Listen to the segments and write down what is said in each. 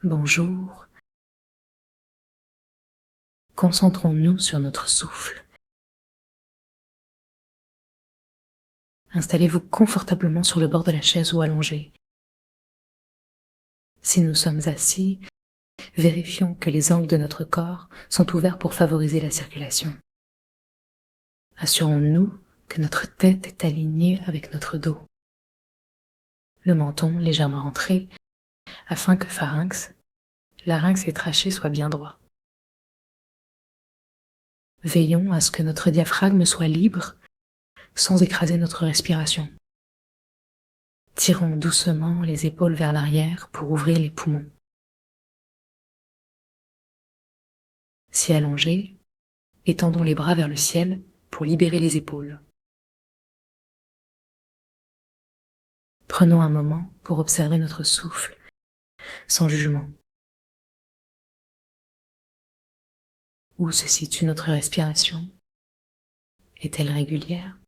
Bonjour. Concentrons-nous sur notre souffle. Installez-vous confortablement sur le bord de la chaise ou allongé. Si nous sommes assis, vérifions que les angles de notre corps sont ouverts pour favoriser la circulation. Assurons-nous que notre tête est alignée avec notre dos. Le menton légèrement rentré afin que larynx et trachée soient bien droits. Veillons à ce que notre diaphragme soit libre sans écraser notre respiration. Tirons doucement les épaules vers l'arrière pour ouvrir les poumons. Si allongés, étendons les bras vers le ciel pour libérer les épaules. Prenons un moment pour observer notre souffle, sans jugement. Où se situe notre respiration? Est-elle régulière?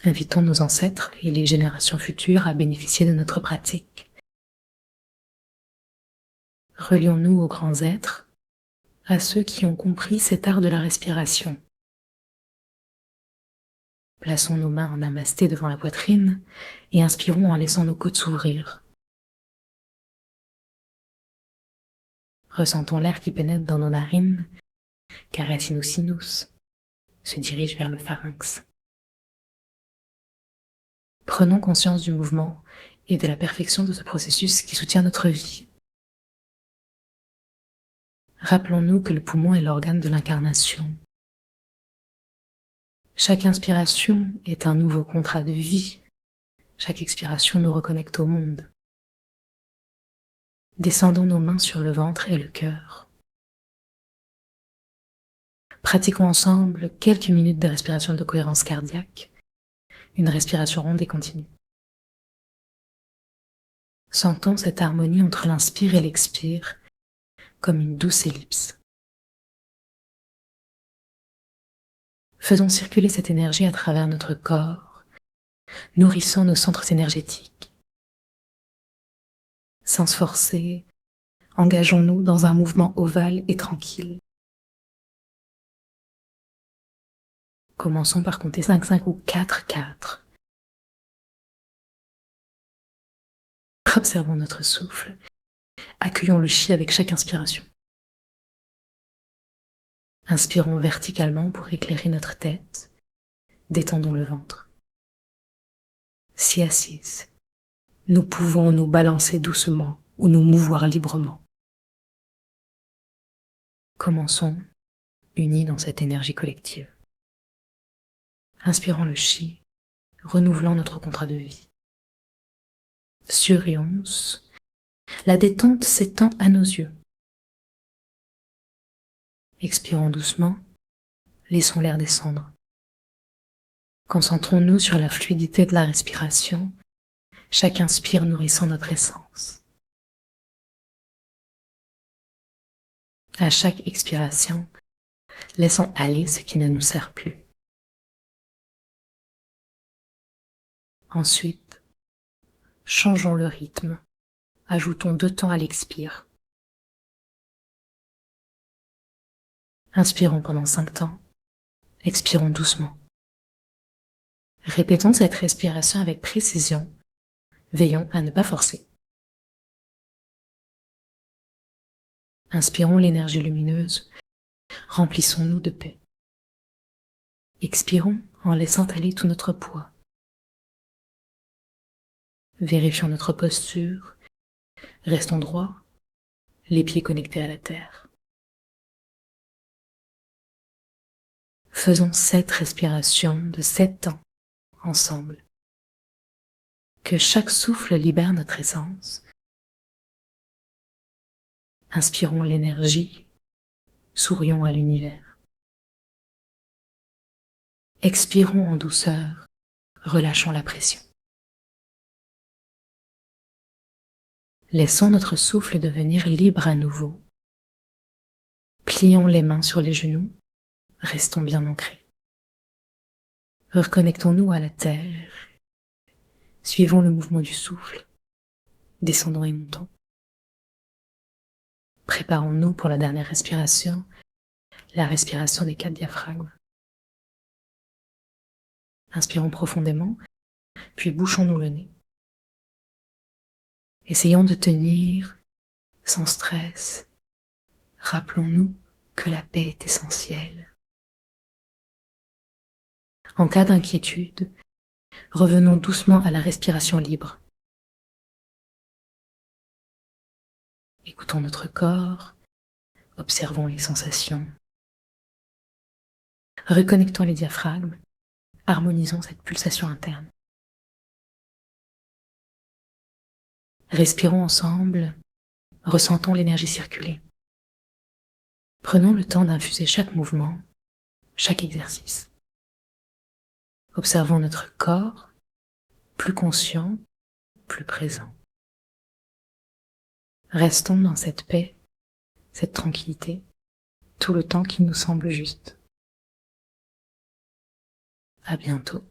Invitons nos ancêtres et les générations futures à bénéficier de notre pratique. Relions-nous aux grands êtres, à ceux qui ont compris cet art de la respiration. Plaçons nos mains en namasté devant la poitrine et inspirons en laissant nos côtes s'ouvrir. Ressentons l'air qui pénètre dans nos narines, caresse nos sinus, se dirige vers le pharynx. Prenons conscience du mouvement et de la perfection de ce processus qui soutient notre vie. Rappelons-nous que le poumon est l'organe de l'incarnation. Chaque inspiration est un nouveau contrat de vie. Chaque expiration nous reconnecte au monde. Descendons nos mains sur le ventre et le cœur. Pratiquons ensemble quelques minutes de respiration de cohérence cardiaque, une respiration ronde et continue. Sentons cette harmonie entre l'inspire et l'expire, comme une douce ellipse. Faisons circuler cette énergie à travers notre corps, nourrissant nos centres énergétiques. Sans se forcer, engageons-nous dans un mouvement ovale et tranquille. Commençons par compter 5-5 ou 4-4. Observons notre souffle. Accueillons le chi avec chaque inspiration. Inspirons verticalement pour éclairer notre tête. Détendons le ventre. Si assise, nous pouvons nous balancer doucement ou nous mouvoir librement. Commençons unis dans cette énergie collective. Inspirons le chi, renouvelant notre contrat de vie. Sur et once, la détente s'étend à nos yeux. Expirons doucement, laissons l'air descendre. Concentrons-nous sur la fluidité de la respiration, chaque inspire nourrissant notre essence. À chaque expiration, laissons aller ce qui ne nous sert plus. Ensuite, changeons le rythme, ajoutons 2 temps à l'expire. Inspirons pendant 5 temps, expirons doucement. Répétons cette respiration avec précision, veillons à ne pas forcer. Inspirons l'énergie lumineuse, remplissons-nous de paix. Expirons en laissant aller tout notre poids. Vérifions notre posture, restons droits, les pieds connectés à la terre. Faisons 7 respirations de 7 temps ensemble. Que chaque souffle libère notre essence. Inspirons l'énergie, sourions à l'univers. Expirons en douceur, relâchons la pression. Laissons notre souffle devenir libre à nouveau. Plions les mains sur les genoux, restons bien ancrés. Reconnectons-nous à la terre, suivons le mouvement du souffle, Descendons et montons. Préparons-nous pour la dernière respiration, la respiration des 4 diaphragmes. Inspirons profondément, puis bouchons-nous le nez. Essayons de tenir sans stress. Rappelons-nous que la paix est essentielle. En cas d'inquiétude, revenons doucement à la respiration libre. Écoutons notre corps, observons les sensations. Reconnectons les diaphragmes, harmonisons cette pulsation interne. Respirons ensemble, ressentons l'énergie circuler. Prenons le temps d'infuser chaque mouvement, chaque exercice. Observons notre corps, plus conscient, plus présent. Restons dans cette paix, cette tranquillité, tout le temps qui nous semble juste. À bientôt.